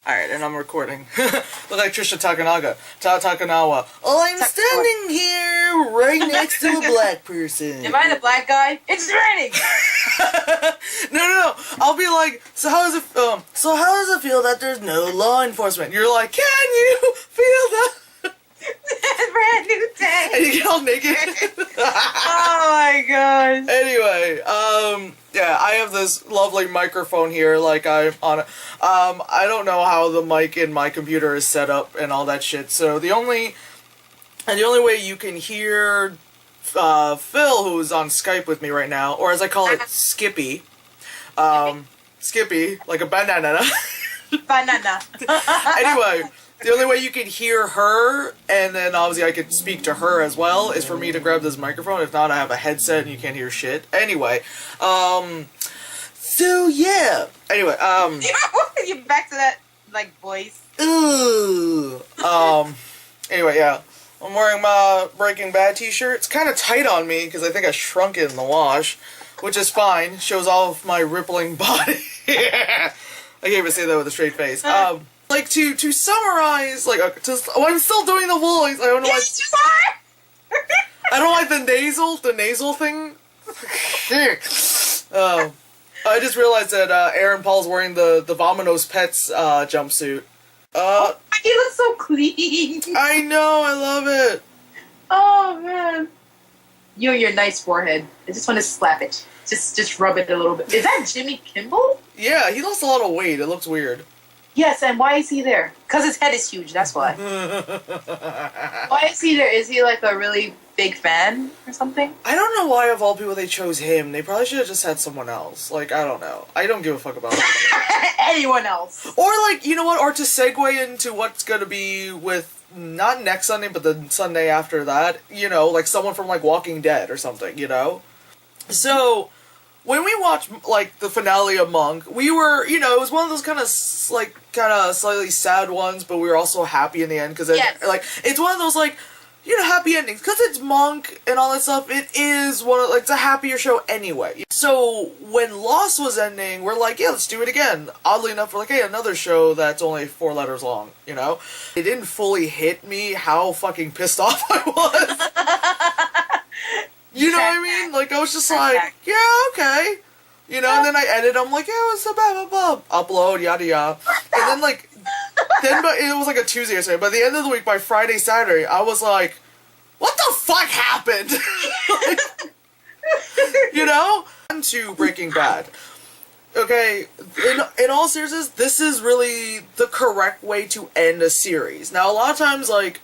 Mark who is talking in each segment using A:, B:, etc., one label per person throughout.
A: Alright, and I'm recording. Look like Trisha Takanawa. Oh, I'm standing here right next to a black person.
B: Am I the black guy? It's raining!
A: No. I'll be like, so how does it feel that there's no law enforcement? You're like, can you feel that?
B: Brand new day!
A: And you get all naked.
B: Oh my gosh.
A: Anyway, yeah, I have this lovely microphone here, like I'm on it. I don't know how the mic in my computer is set up and all that shit, so the only way you can hear Phil, who's on Skype with me right now, or as I call it, Skippy. Skippy, like a banana.
B: Banana.
A: Anyway, the only way you can hear her, and then obviously I could speak to her as well, is for me to grab this microphone. If not, I have a headset and you can't hear shit. Anyway, so yeah. Anyway,
B: You're back to that, like, voice.
A: ooh. Anyway, yeah. I'm wearing my Breaking Bad t-shirt. It's kind of tight on me because I think I shrunk it in the wash, which is fine. Shows all of my rippling body. I can't even say that with a straight face. Like, to summarize, like, I'm still doing the voice. I don't know why.
B: Yes, you are!
A: I don't like the nasal thing. I just realized that Aaron Paul's wearing the Vamanos Pets jumpsuit.
B: He looks so clean.
A: I know, I love it.
B: Oh man. You and your nice forehead. I just want to slap it. Just rub it a little bit. Is that Jimmy Kimmel?
A: Yeah, he lost a lot of weight. It looks weird.
B: Yes, and why is he there? Because his head is huge, that's why. Why is he there? Is he like a really big fan or something?
A: I don't know why of all people they chose him. They probably should have just had someone else. Like, I don't know. I don't give a fuck about it.
B: Anyone else.
A: Or like, you know what? Or to segue into what's gonna be with, not next Sunday, but the Sunday after that, you know, like someone from like Walking Dead or something, you know? So, when we watched, like, the finale of Monk, we were, you know, it was one of those kind of slightly sad ones, but we were also happy in the end, because,
B: yes.
A: Like, it's one of those, like, you know, happy endings, because it's Monk and all that stuff, it is like, it's a happier show anyway. So, when Lost was ending, we're like, yeah, let's do it again. Oddly enough, we're like, hey, another show that's only 4 letters long, you know? It didn't fully hit me how fucking pissed off I was. You know what I mean? Like, I was just like, yeah, okay. You know, and then I edit, I'm like, yeah, what's up, blah, blah, blah. Upload, yada, yada. And then, like, it was like a Tuesday or something. By the end of the week, by Friday, Saturday, I was like, what the fuck happened? Like, you know? On to Breaking Bad. Okay, in all seriousness, this is really the correct way to end a series. Now, a lot of times, like,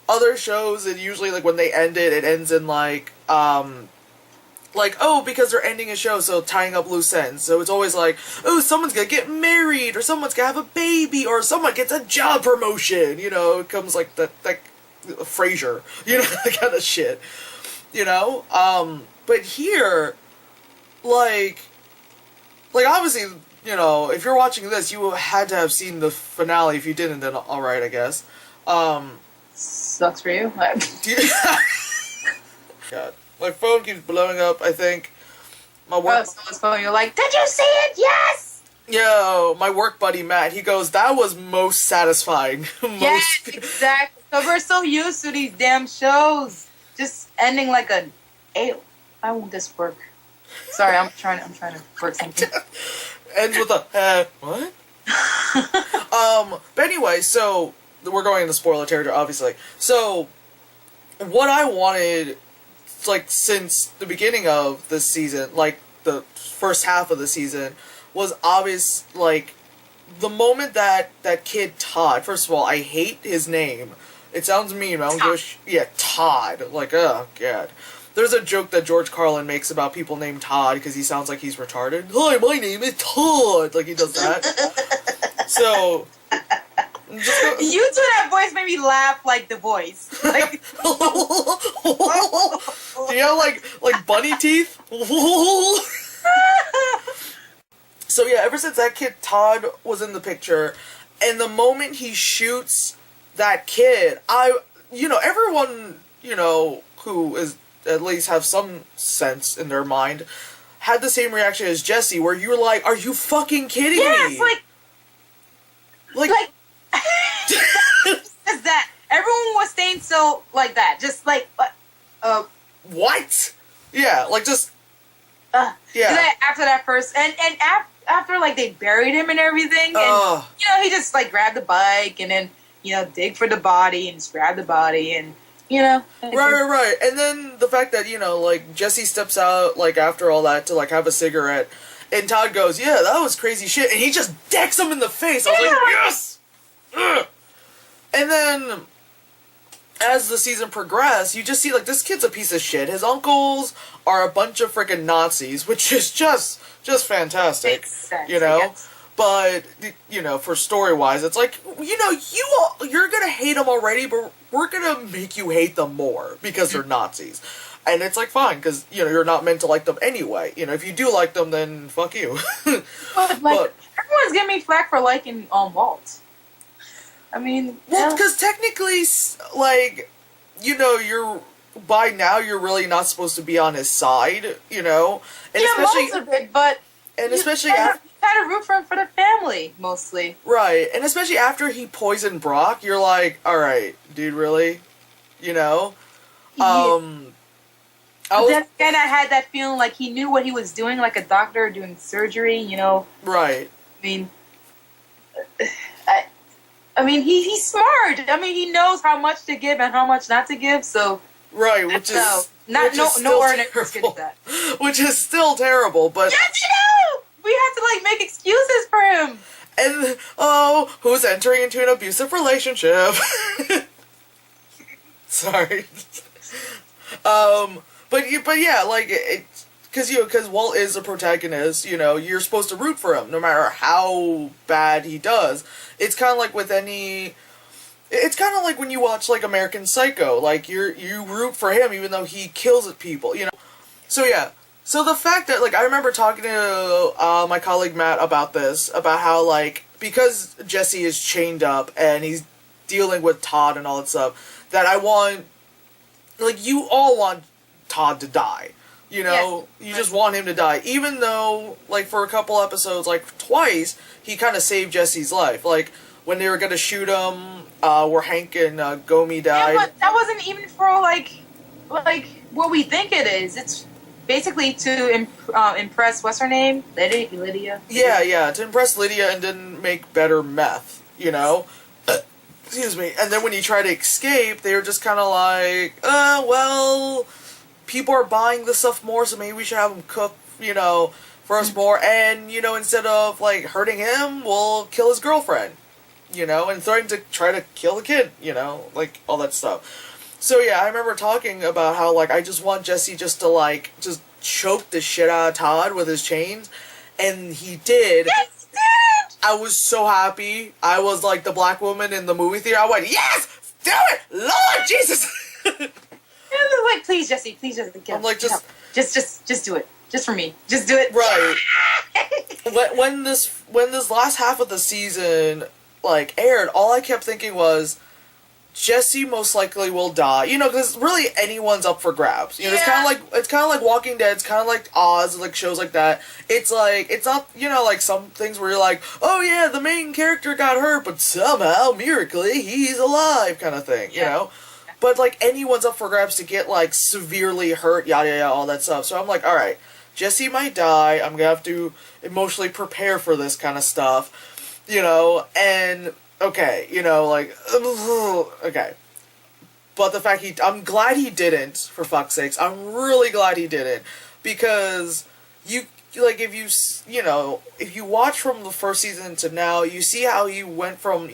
A: other shows, and usually, like, when they end it, it ends in, like, oh, because they're ending a show, so tying up loose ends. So it's always like, oh, someone's gonna get married, or someone's gonna have a baby, or someone gets a job promotion, you know, it comes like that Frasier, you know, that kind of shit, you know? But here, like, obviously, you know, if you're watching this, you had to have seen the finale. If you didn't, then alright, I guess.
B: Sucks for you.
A: God. My phone keeps blowing up, I think. My work...
B: someone's phone, you're like, did you see it? Yes!
A: Yo, my work buddy Matt, he goes, that was most satisfying.
B: Yes, exactly. So we're so used to these damn shows just ending like a, hey, why won't this work? Sorry, I'm trying to work something.
A: Ends with a, what? But anyway, so, we're going into spoiler territory, obviously. So, what I wanted, like, since the beginning of this season, like, the first half of the season, was obvious, like, the moment that kid Todd, first of all, I hate his name. It sounds mean, but I don't give a yeah, Todd. Like, oh, God. There's a joke that George Carlin makes about people named Todd, because he sounds like he's retarded. Hi, my name is Todd! Like, he does that. So...
B: You do that voice made me laugh like the voice. Like,
A: do you have like bunny teeth? So yeah, ever since that kid Todd was in the picture, and the moment he shoots that kid, everyone, who is at least have some sense in their mind, had the same reaction as Jesse, where you were like, are you fucking kidding me?
B: Like,
A: Like,
B: just that. Everyone was staying so like that. Just like,
A: what? Yeah, like just.
B: Yeah. After that first, and after like they buried him and everything, and he just like grabbed the bike and then dig for the body and just grab the body and
A: Right. And then the fact that like Jesse steps out like after all that to like have a cigarette, and Todd goes, "Yeah, that was crazy shit," and he just decks him in the face. I was like, yes. Ugh. And then, as the season progressed, you just see, like, this kid's a piece of shit. His uncles are a bunch of freaking Nazis, which is just fantastic,
B: Makes sense,
A: Yes. But, for story-wise, it's like, you're gonna hate them already, but we're gonna make you hate them more, because they're Nazis. And it's, like, fine, because, you're not meant to like them anyway. If you do like them, then fuck you.
B: But everyone's giving me flack for liking, Walt. I mean,
A: well, because technically, like, you're by now you're really not supposed to be on his side, and especially
B: most of it, but
A: especially
B: kind of root for him for the family mostly,
A: right? And especially after he poisoned Brock, you're like, all right, dude, really,
B: Yeah. Then again, I had that feeling like he knew what he was doing, like a doctor doing surgery,
A: Right.
B: I mean, he's smart. I mean, he knows how much to give and how much not to give. So
A: right, which is
B: no ordinary gets that.
A: Which is still terrible, but
B: yes, we have to like make excuses for him.
A: And who's entering into an abusive relationship? Sorry. But yeah, like because Walt is a protagonist, you're supposed to root for him no matter how bad he does. It's kind of like with any. It's kind of like when you watch like American Psycho, like you root for him even though he kills people, So yeah, so the fact that like I remember talking to my colleague Matt about this, about how like because Jesse is chained up and he's dealing with Todd and all that stuff, that I want like you all want Todd to die.
B: Yes.
A: You just want him to die. Even though, like, for a couple episodes, like, twice, he kind of saved Jesse's life. Like, when they were gonna shoot him, where Hank and Gomi died.
B: Yeah, but that wasn't even for, like what we think it is. It's basically to impress, what's her name? Lydia?
A: Yeah, to impress Lydia and then make better meth, Excuse me. And then when he tried to escape, they were just kind of like, well, people are buying this stuff more, so maybe we should have them cook, for us more. And, instead of, like, hurting him, we'll kill his girlfriend, and threaten to try to kill the kid, like, all that stuff. So, yeah, I remember talking about how, like, I just want Jesse just to, like, just choke the shit out of Todd with his chains. And he did.
B: Yes, he did!
A: I was so happy. I was, like, the black woman in the movie theater. I went, yes! Do it! Lord Jesus!
B: Like, please, Jesse,
A: I'm like, just
B: do it. Just for me. Just do it.
A: Right. when this last half of the season, like, aired, all I kept thinking was, Jesse most likely will die. Because really anyone's up for grabs. It's kind of like Walking Dead. It's kind of like Oz, like shows like that. It's like, it's not, like some things where you're like, oh yeah, the main character got hurt, but somehow, miraculously, he's alive, kind of thing, you know? But, like, anyone's up for grabs to get, like, severely hurt, yada yada, all that stuff. So I'm like, alright, Jesse might die, I'm gonna have to emotionally prepare for this kind of stuff, and, okay, okay. But the fact I'm glad he didn't, for fuck's sakes, I'm really glad he didn't, because if you watch from the first season to now, you see how he went from,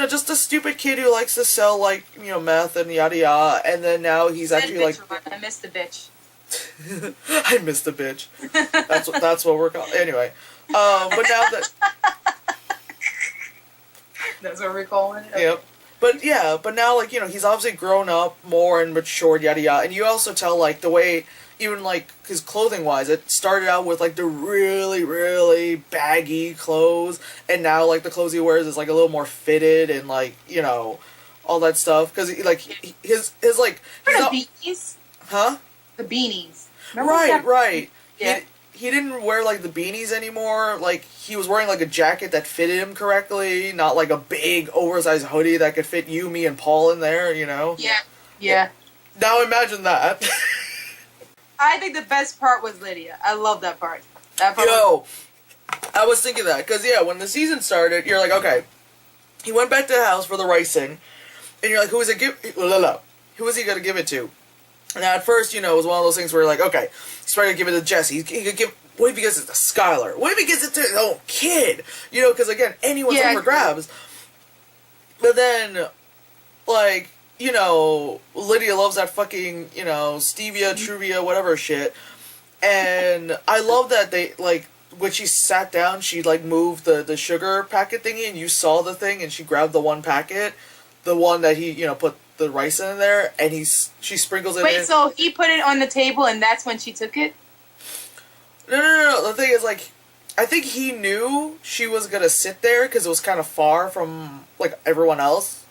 A: just a stupid kid who likes to sell, meth and yada yada, and then now he's actually, like...
B: I missed the bitch.
A: I missed the bitch. That's what we're called. Anyway. But now that...
B: That's what we're calling it?
A: Yep. But now, he's obviously grown up more and matured, yada yada, and you also tell, the way... Even, his clothing-wise, it started out with, the really, really baggy clothes, and now, the clothes he wears is, a little more fitted and, all that stuff. Because, his
B: the beanies?
A: Huh?
B: The beanies.
A: Remember right.
B: Yeah.
A: he didn't wear, like, the beanies anymore. Like, he was wearing, like, a jacket that fitted him correctly, not, like, a big, oversized hoodie that could fit you, me, and Paul in there, you know?
B: Yeah. Yeah.
A: Now imagine that.
B: I think the best part was Lydia. I love that part.
A: I was thinking that, because, yeah, when the season started, you're like, okay, he went back to the house for the ricing, and you're like, who is he going to give it to? And at first, you know, it was one of those things where you're like, okay, he's probably going to give it to Jesse. He could give, what if he gives it to Skylar? What if he gives it to his own kid? You know, because, again, anyone's up for grabs. But then, like, you know, Lydia loves that fucking, you know, stevia, truvia, whatever shit. And I love that they, like, when she sat down, she, like, moved the sugar packet thingy, and you saw the thing, and she grabbed the one packet, the one that he, you know, put the rice in there, and she sprinkles it in.
B: Wait, so he put it on the table, and that's when she took it?
A: No. The thing is, like, I think he knew she was gonna sit there, because it was kind of far from, like, everyone else.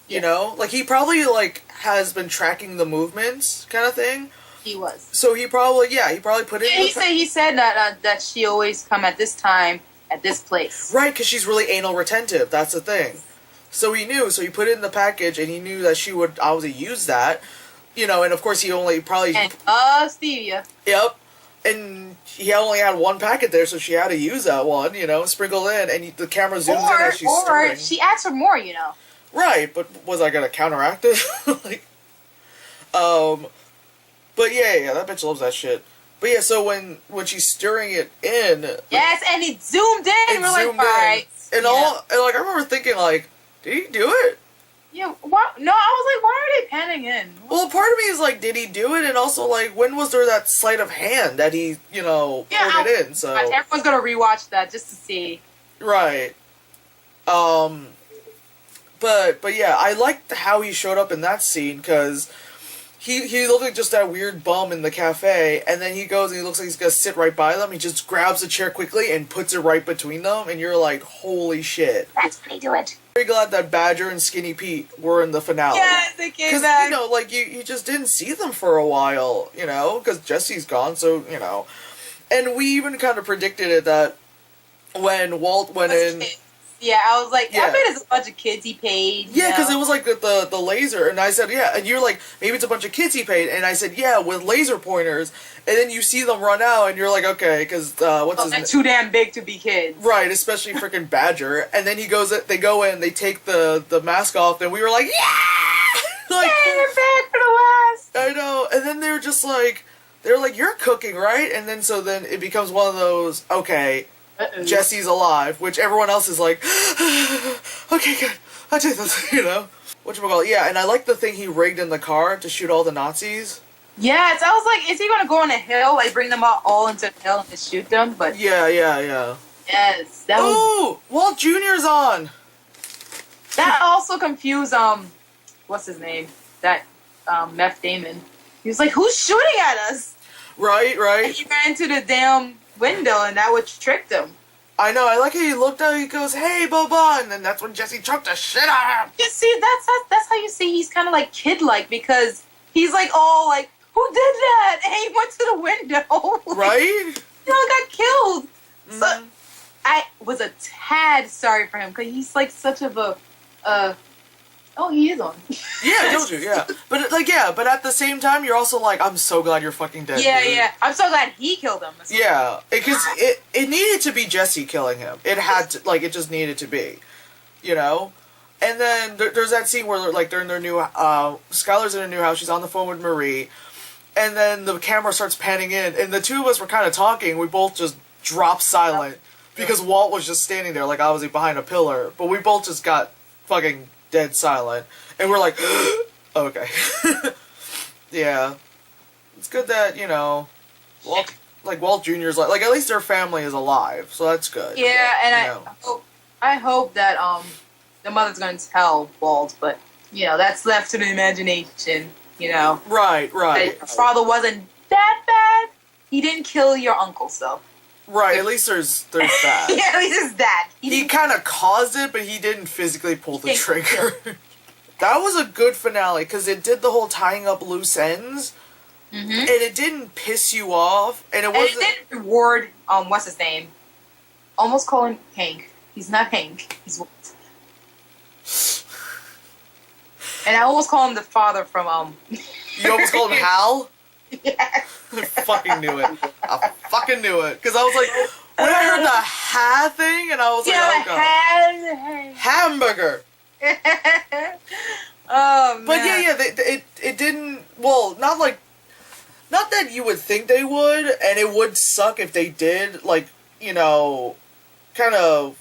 A: You know? Like, he probably, like, has been tracking the movements, kind of thing.
B: He was.
A: So he probably put it in
B: he said that she always come at this time, at this place.
A: Right, because she's really anal retentive, that's the thing. So he knew, so he put it in the package, and he knew that she would obviously use that. You know, and of course he only probably...
B: And stevia.
A: Yep. And he only had one packet there, so she had to use that one, you know, sprinkled in, and the camera zooms in as she's stirring.
B: Or she asked for more, you know.
A: Right, but was I gonna counteract it? Like, but yeah, that bitch loves that shit. But yeah, so when she's stirring it in...
B: Yes, and it zoomed in, we're like, alright.
A: And like, I remember thinking, like, did he do it?
B: Yeah, what? No, I was like, why are they panning in?
A: Well, part of me is like, did he do it? And also, like, when was there that sleight of hand that he, you know, put it in? So
B: everyone's gonna rewatch that just to see.
A: Right. But yeah, I liked how he showed up in that scene, because he looked like just that weird bum in the cafe, and then he goes and he looks like he's gonna sit right by them. He just grabs a chair quickly and puts it right between them, and you're like, holy shit.
B: That's how they do it.
A: Very glad that Badger and Skinny Pete were in the finale.
B: Yeah, they came back.
A: Because, you know, like, you just didn't see them for a while, you know, because Jesse's gone, so, you know. And we even kind of predicted it that when Walt went in...
B: Yeah, I was like, I bet it's a bunch of kids he paid.
A: Yeah, because it was like the laser, and I said, yeah, and you're like, maybe it's a bunch of kids he paid, and I said, yeah, with laser pointers, and then you see them run out, and you're like, okay, because, what's his name?
B: They're too damn big to be kids.
A: Right, especially freaking Badger, and then they go in, they take the mask off, and we were like, yeah! Like,
B: yeah, they're back for the last!
A: I know, and then they're just like, you're cooking, right? And then, so then it becomes one of those, okay... Jesse's alive, which everyone else is like, okay, good, I did this, you know? Whatchamacallit, yeah, and I like the thing he rigged in the car to shoot all the Nazis.
B: Yeah, so I was like, is he gonna go on a hill, like bring them all into the hill and just shoot them? But
A: yeah.
B: Yes, that was...
A: Oh, Walt Jr.'s on!
B: That also confused, what's his name? That, Meth Damon. He was like, who's shooting at us?
A: Right.
B: And he ran into the damn window, and that what tricked him.
A: I know, I like how he looked out, he goes, hey, Boba, and then that's when Jesse choked the shit out of him.
B: You see, that's how you see he's kind of like kid-like, because he's like, oh, like, who did that? And he went to the window. Like,
A: right?
B: You know, got killed. Mm-hmm. So, I was a tad sorry for him, because he's like such of a, oh, he is on.
A: Yeah, I told you, yeah. But, like, yeah, but at the same time, you're also like, I'm so glad you're fucking dead.
B: Yeah. I'm so glad he killed him.
A: Yeah, because it needed to be Jesse killing him. It had to, like, it just needed to be. You know? And then there's that scene where, like, they're in their new, Skylar's in a new house, she's on the phone with Marie, and then the camera starts panning in, and the two of us were kind of talking, we both just dropped silent, because Walt was just standing there, like, obviously behind a pillar, but we both just got fucking dead silent, and we're like, okay. Yeah. It's good that, you know, Walt Jr.'s like, at least their family is alive, so that's good.
B: Yeah, and I hope that, the mother's gonna tell Walt, but, you know, that's left to the imagination, you know.
A: Right.
B: Your father wasn't that bad. He didn't kill your uncle, so.
A: Right, at least there's that.
B: Yeah, at least there's that.
A: He kind of caused it, but he didn't physically pull the trigger. That was a good finale, because it did the whole tying up loose ends. and it didn't piss you off, and it wasn't.
B: It didn't reward what's his name? Almost call him Hank. He's not Hank. He's Walt. And I almost call him the father from
A: You almost called him Hal?
B: Yeah.
A: I fucking knew it. I fucking knew it. Because I was like, when I heard the ha thing, and I was like, oh god. Hamburger.
B: Oh, man.
A: But yeah, it didn't, well, not that you would think they would, and it would suck if they did, like, you know, kind of,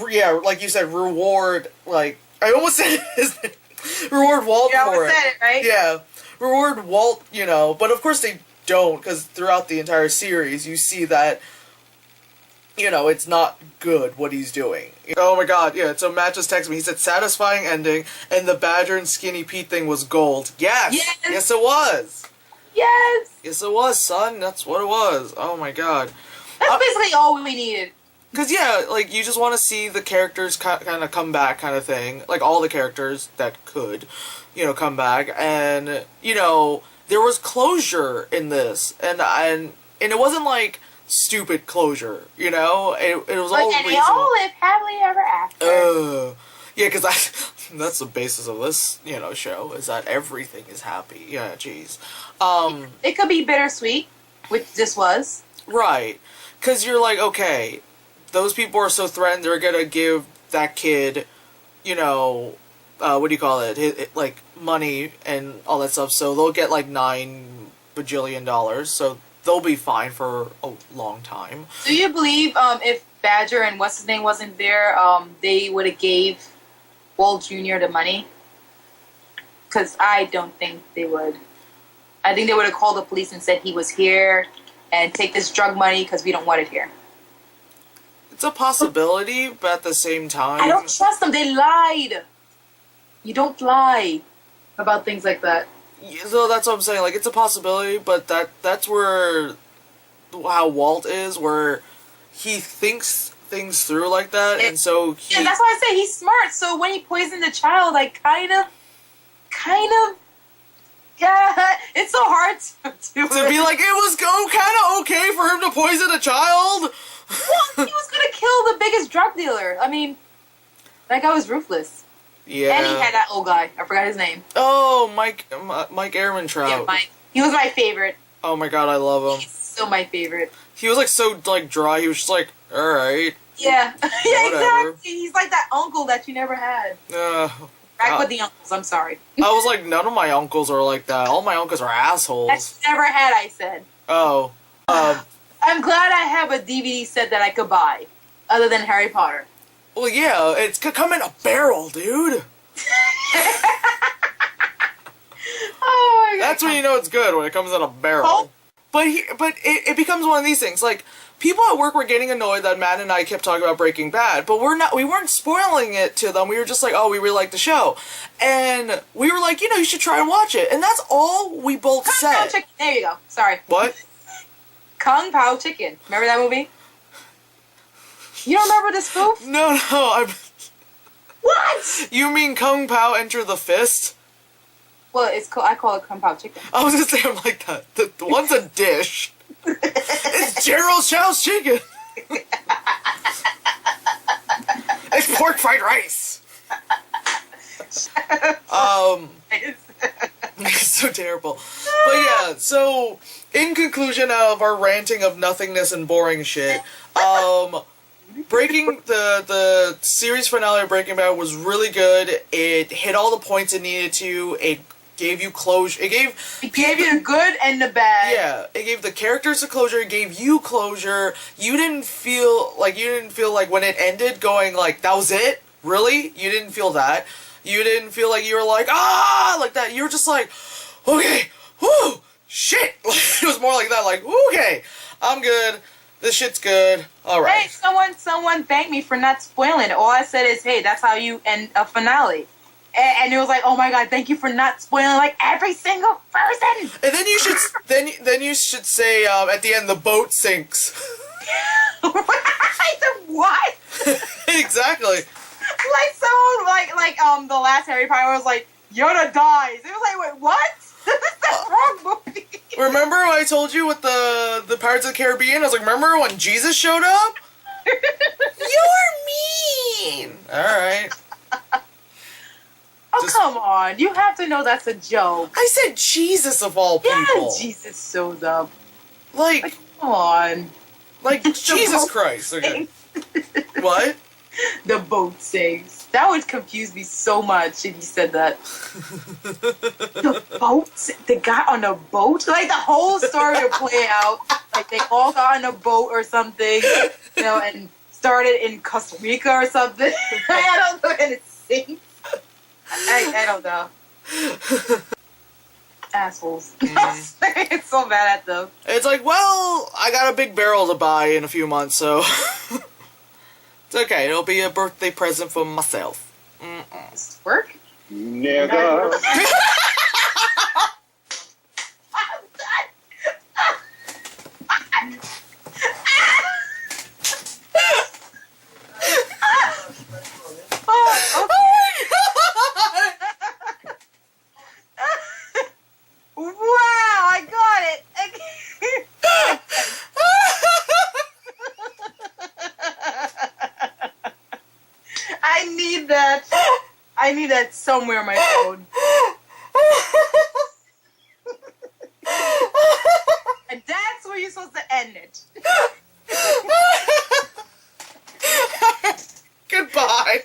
A: yeah, like you said, reward, like, I almost said his name. Reward Walt for it. You almost said it, right? Yeah. Reward Walt, you know, but of course they don't, because throughout the entire series, you see that, you know, it's not good what he's doing. Oh my god, yeah, so Matt just texted me, he said, satisfying ending, and the Badger and Skinny Pete thing was gold. Yes! Yes, it was!
B: Yes!
A: Yes, it was, son, that's what it was. Oh my god.
B: That's basically all we needed.
A: Because, yeah, like, you just want to see the characters kind of come back kind of thing. Like, all the characters that could, you know, come back. And, you know, there was closure in this. And it wasn't, like, stupid closure, you know? It was all reasonable. And they all live happily ever after. Yeah, because that's the basis of this, you know, show, is that everything is happy. Yeah, jeez.
B: It could be bittersweet, which this was.
A: Right. Because you're like, okay, those people are so threatened, they're gonna give that kid, you know, what do you call it, like, money and all that stuff, so they'll get, like, $9 bajillion, so they'll be fine for a long time.
B: Do you believe, if Badger and what's-his-name wasn't there, they would have gave Walt Jr. the money? Because I don't think they would. I think they would have called the police and said he was here, and take this drug money because we don't want it here.
A: It's a possibility, but at the same time...
B: I don't trust them. They lied. You don't lie about things like that.
A: Yeah, so that's what I'm saying. Like, it's a possibility, but that's where... how Walt is, where he thinks things through like that, and so he...
B: Yeah, that's why I say he's smart. So when he poisoned the child, I kind of... Yeah, it's so hard to
A: be like, it was kind of okay for him to poison a child?
B: Well, he was going to kill the biggest drug dealer. I mean, that guy was ruthless.
A: Yeah.
B: And he had that old guy. I forgot his name.
A: Oh, Mike Ehrmantraut.
B: Yeah, Mike. He was my favorite.
A: Oh my god, I love him.
B: He's still my favorite.
A: He was, like, so, like, dry. He was just like, alright.
B: Yeah. Yeah, exactly. He's like that uncle that you never had. Back with the uncles, I'm sorry.
A: I was like, none of my uncles are like that. All my uncles are assholes.
B: That you never had, I said.
A: Oh.
B: I'm glad I have a DVD set that I could buy, other than Harry Potter.
A: Well, yeah, it's could come in a barrel, dude.
B: Oh my god.
A: That's when you know it's good, when it comes in a barrel.
B: Oh.
A: But it becomes one of these things, like, people at work were getting annoyed that Matt and I kept talking about Breaking Bad, but we weren't spoiling it to them. We were just like, oh, we really like the show. And we were like, you know, you should try and watch it. And that's all we both said.
B: Kung Pao Chicken. There you go. Sorry.
A: What?
B: Kung Pao Chicken. Remember that movie? You don't remember this spoof?
A: No.
B: What?
A: You mean Kung Pao Enter the Fist?
B: Well, I call it Kung Pao Chicken.
A: I was gonna say, I'm like, the one's a dish. It's Gerald Chow's chicken. It's pork fried rice. It's so terrible. But yeah, so in conclusion of our ranting of nothingness and boring shit, the series finale of Breaking Bad was really good. It hit all the points it needed to. It gave you closure. It gave
B: you the good and the bad.
A: Yeah, it gave the characters a closure. It gave you closure. You didn't feel like when it ended, going like, that was it. Really? You didn't feel that. You didn't feel like you were like, like that. You were just like, okay, whoo, shit. It was more like that. Like, okay, I'm good. This shit's good. All right.
B: Hey, someone thanked me for not spoiling it. All I said is, hey, that's how you end a finale. And it was like, oh my god, thank you for not spoiling like every single person.
A: And then you should then you should say at the end the boat sinks.
B: What?
A: Exactly.
B: Like someone like the last Harry Potter was like, Yoda dies. It was like, wait, what? That's the wrong movie.
A: Remember when I told you with the Pirates of the Caribbean? I was like, remember when Jesus showed up? You're mean. All right.
B: Oh, come on. You have to know that's a joke.
A: I said Jesus of all people.
B: Yeah, Jesus shows up.
A: Like
B: Come on.
A: Like, Jesus
B: boat
A: Christ. Okay.
B: sings.
A: What?
B: The boat sings. That would confuse me so much if you said that. The boat? The guy on a boat? Like, the whole story would play out. Like, they all got on a boat or something, and started in Costa Rica or something. I don't know, and it sings. I don't know. Assholes. It's so bad at them.
A: It's like, well, I got a big barrel to buy in a few months, so it's okay. It'll be a birthday present for myself.
B: Does it work?
C: Never.
B: Wow, I got it. I need that. I need that somewhere on my phone. And that's where you're supposed to end it.
A: Goodbye.